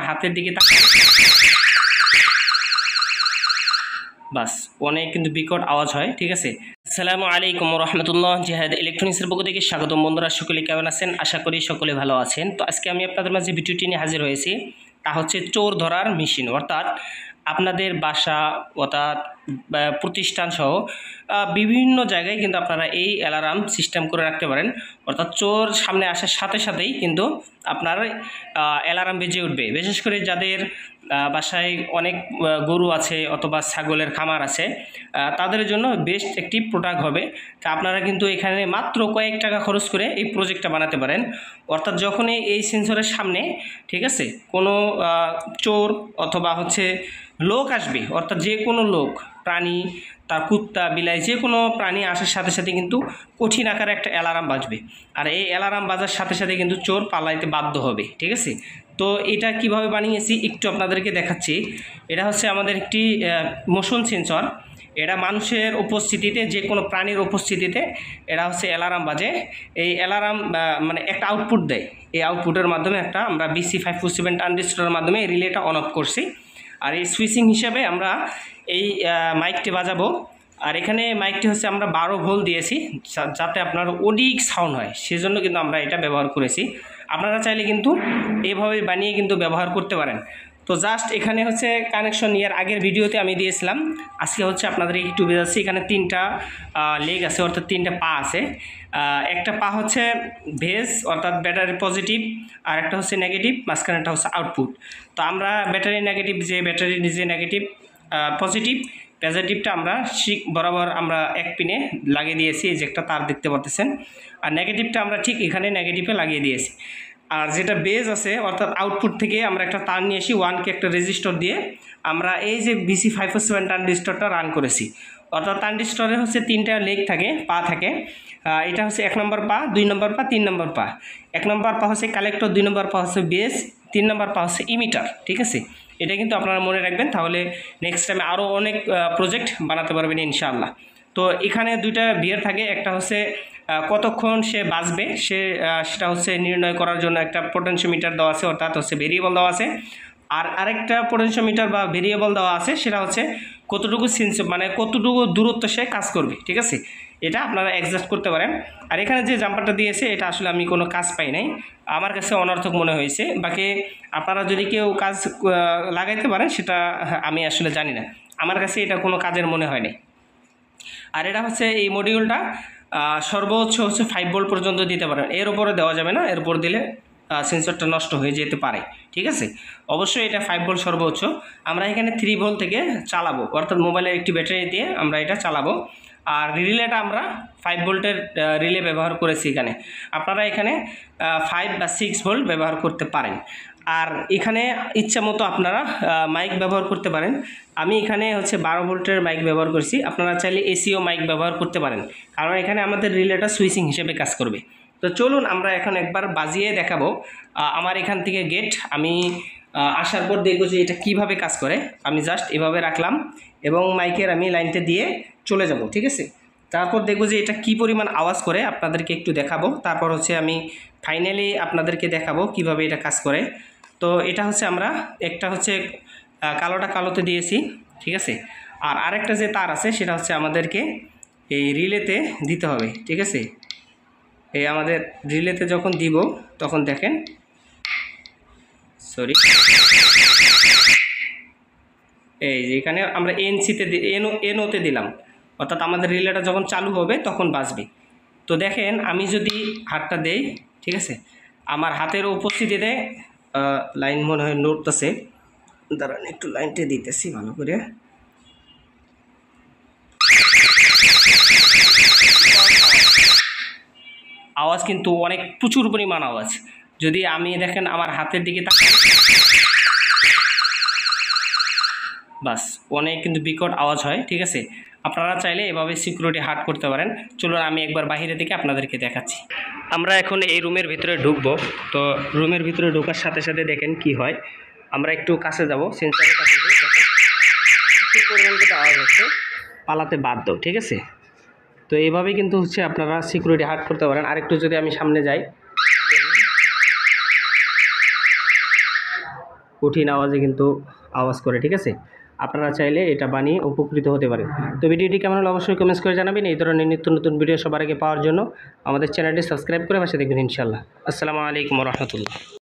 হাতের দিকে বাস অনেক কিন্তু বিকট আওয়াজ হয়, ঠিক আছে। আসসালামু আলাইকুম রহমতুল্লাহ, জিহাদ ইলেকট্রনিক্সের পক্ষ থেকে স্বাগতম। বন্ধুরা সকলে কেমন আছেন? আশা করি সকলে ভালো আছেন। তো আজকে আমি আপনাদের মাঝে ভিডিওটি নিয়ে হাজির হয়েছি, তা হচ্ছে চোর ধরার মেশিন। অর্থাৎ আপনাদের বাসা অর্থাৎ প্রতিষ্ঠান সহ বিভিন্ন জায়গায় কিন্তু আপনারা এই অ্যালার্ম সিস্টেম করে রাখতে পারেন। অর্থাৎ চোর সামনে আসার সাথে সাথেই কিন্তু আপনার অ্যালার্ম বেজে উঠবে। বিশেষ করে যাদের বাসায় অনেক গরু আছে অথবা ছাগলের খামার আছে, তাদের জন্য বেস্ট একটি প্রোডাক্ট হবে। তা আপনারা কিন্তু এখানে মাত্র কয়েক টাকা খরচ করে এই প্রজেক্টটা বানাতে পারেন। অর্থাৎ যখনই এই সেন্সরের সামনে, ঠিক আছে, কোনো চোর অথবা হচ্ছে লোক আসবে, অর্থাৎ যে কোনো লোক, প্রাণী, তার কুত্তা বিলাই যে কোনো প্রাণী আসার সাথে সাথে কিন্তু কঠিন আকারে একটা অ্যালার্ম বাজবে। আর এই অ্যালার্ম বাজার সাথে সাথে কিন্তু চোর পালাইতে বাধ্য হবে, ঠিক আছে। তো এটা কিভাবে বানিয়েছি একটু আপনাদেরকে দেখাচ্ছি। এটা হচ্ছে আমাদের একটি মোশন সেন্সর। এটা মানুষের উপস্থিতিতে, যে কোনো প্রাণীর উপস্থিতিতে এটা হচ্ছে অ্যালার্ম বাজে। এই অ্যালার্ম মানে একটা আউটপুট দেয়। এই আউটপুটের মাধ্যমে একটা আমরা BC547 ট্রানজিস্টরের মাধ্যমে রিলেটা অন অফ করছি। আর এই সুইচিং হিসাবে আমরা এই মাইকটি বাজাবো। আর এখানে মাইকটি হচ্ছে আমরা 12 ভোল্ট দিয়েছি, যাতে আপনার অধিক সাউন্ড হয়, সেজন্য কিন্তু আমরা এটা ব্যবহার করেছি। আপনারা চাইলে কিন্তু এইভাবে বানিয়ে কিন্তু ব্যবহার করতে পারেন। তো জাস্ট এখানে হচ্ছে কানেকশন ইয়ার আগের ভিডিওতে আমি দিয়েছিলাম। আজকে হচ্ছে আপনাদের ইউটিউবে যাচ্ছি। এখানে 3টা লেগ আছে, অর্থাৎ 3টা পা আছে। একটা পা হচ্ছে ভেজ অর্থাৎ ব্যাটারি পজিটিভ, আর একটা হচ্ছে নেগেটিভ, মাঝখানেটা হচ্ছে আউটপুট। তো আমরা ব্যাটারি নেগেটিভ, যে ব্যাটারি যে নেগেটিভ পজিটিভ পজিটিভটা আমরা শিক বরাবর আমরা এক পিনে লাগিয়ে দিয়েছি, এই যে একটা তার দেখতে পাচ্ছেন। আর নেগেটিভটা আমরা ঠিক এখানে নেগেটিভে লাগিয়ে দিয়েছি। আর যেটা বেজ আছে অর্থাৎ আউটপুট থেকে আমরা একটা তার নিয়ে এসি 1K একটা রেজিস্টর দিয়ে আমরা এই যে BC547 ট্রানজিস্টরটা রান করেছি। অর্থাৎ ট্রানজিস্টরে হচ্ছে 3টা লেগ থাকে, পা থাকে। এটা হচ্ছে 1 নম্বর পা, 2 নম্বর পা, 3 নম্বর পা। 1 নম্বর পা হচ্ছে কালেক্টর, 2 নম্বর পা হচ্ছে বেস, 3 নম্বর পা হচ্ছে ইমিটার, ঠিক আছে। এটা কিন্তু আপনারা মনে রাখবেন, তাহলে নেক্সট টাইমে আরও অনেক প্রজেক্ট বানাতে পারবেন ইনশাআল্লাহ। তো এখানে 2টা বিয়ার থাকে, একটা হচ্ছে কতক্ষণ সে বাজবে সেটা হচ্ছে নির্ণয় করার জন্য একটা পোটেনশিওমিটার দেওয়া আছে, অর্থাৎ হচ্ছে ভেরিয়েবল দেওয়া আছে। আর আরেকটা পোটেনশিওমিটার বা ভেরিয়েবল দেওয়া আছে, সেটা হচ্ছে কতটুকু মানে কতটুকু দূরত্ব সে কাজ করবে, ঠিক আছে। এটা আপনারা অ্যাডজাস্ট করতে পারেন। আর এখানে যে জাম্পারটা দিয়েছে এটা আসলে আমি কোনো কাজ পাই নাই, আমার কাছে অনর্থক মনে হয়েছে। বাকি আপনারা যদি কেউ কাজ লাগাইতে পারেন সেটা আমি আসলে জানি না, আমার কাছে এটা কোনো কাজের মনে হয় নাই। আর এটা হচ্ছে এই মডিউলটা সর্বোচ্চ হচ্ছে 5 ভোল্ট পর্যন্ত দিতে পারেন, এর উপরে দেওয়া যাবে না, এর উপর দিলে সেন্সরটা নষ্ট হয়ে যেতে পারে, ঠিক আছে। অবশ্যই এটা 5 ভোল্ট সর্বোচ্চ। আমরা এখানে 3 ভোল্ট থেকে চালাবো, অর্থাৎ মোবাইলের একটি ব্যাটারি দিয়ে আমরা এটা চালাবো। আর রিলেটা আমরা 5 ভোল্টের রিলে ব্যবহার করেছি এখানে। আপনারা এখানে 5 বা 6 ভোল্ট ব্যবহার করতে পারেন। আর এখানে ইচ্ছা মতো আপনারা মাইক ব্যবহার করতে পারেন। আমি এখানে হচ্ছে 12 ভোল্টের মাইক ব্যবহার করছি, আপনারা চাইলে এসিও মাইক ব্যবহার করতে পারেন, কারণ এখানে আমাদের রিলেটা সুইচিং হিসেবে কাজ করবে। তো চলুন আমরা এখন একবার বাজিয়ে দেখাবো। আমার এখান থেকে গেট আমি আসার পর দেখবো যে এটা কিভাবে কাজ করে। আমি জাস্ট এভাবে রাখলাম এবং মাইকের আমি লাইনটা দিয়ে চলে যাব, ঠিক আছে। তারপর দেখবো যে এটা কি পরিমাণ আওয়াজ করে, আপনাদেরকে একটু দেখাবো। তারপর হচ্ছে আমি ফাইনালি আপনাদেরকে দেখাবো কিভাবে এটা কাজ করে। তো এটা হচ্ছে আমরা একটা হচ্ছে কালোটা কালোতে দিয়েছি, ঠিক আছে। আর আরেকটা যে তার আছে সেটা হচ্ছে আমাদেরকে এই রিলেতে দিতে হবে, ঠিক আছে। এই আমাদের রিলেতে যখন দিব তখন দেখেন, সরি, এই যে এখানে আমরা এনসিতে এনওতে দিলাম, অর্থাৎ আমাদের রিলেটা যখন চালু হবে তখন বাজবে। তো দেখেন আমি যদি হাতটা দেই, ঠিক আছে, আমার হাতের উপস্থিতিতে লাইন মনে হয় নড়তেছে, দাঁড়ান একটু লাইনটা দিতেছি ভালো করে। আওয়াজ কিন্তু অনেক প্রচুর পরিমাণ আওয়াজ। যদি আমি দেখেন আমার হাতের দিকে বাস অনেক কিন্তু বিকট আওয়াজ হয়, ঠিক আছে। আপনারা চাইলে এভাবে সিকিউরিটি হার্ড করতে পারেন। চলুন আমি একবার বাইরে থেকে আপনাদেরকে দেখাচ্ছি। আমরা এখন এই রুমের ভিতরে ঢুকবো। তো রুমের ভিতরে ঢোকার সাথে সাথে দেখেন কি হয়। আমরা একটু কাছে যাব, সেন্সরের কাছে প্রচুর পরিমাণ কিন্তু আওয়াজ হচ্ছে, পালাতে বাধ্য, ঠিক আছে। তো এইভাবেই কিন্তু হচ্ছে আপনারা সিকিউরিটি হার্ড করতে পারেন। আরেকটু যদি আমি সামনে যাই, কঠিন আওয়াজে কিন্তু আওয়াজ করে, ঠিক আছে। আপনারা চাইলে এটা বানিয়ে উপকৃত হতে পারেন। তো ভিডিওটি কেমন হলো অবশ্যই কমেন্টস করে জানাবেন। এই ধরনের নিত্য নতুন ভিডিও সবার আগে পাওয়ার জন্য আমাদের চ্যানেলটি সাবস্ক্রাইব করে পাশে দেখবেন ইনশাআল্লাহ। আসসালামু আলাইকুম রহমতুল্লাহ।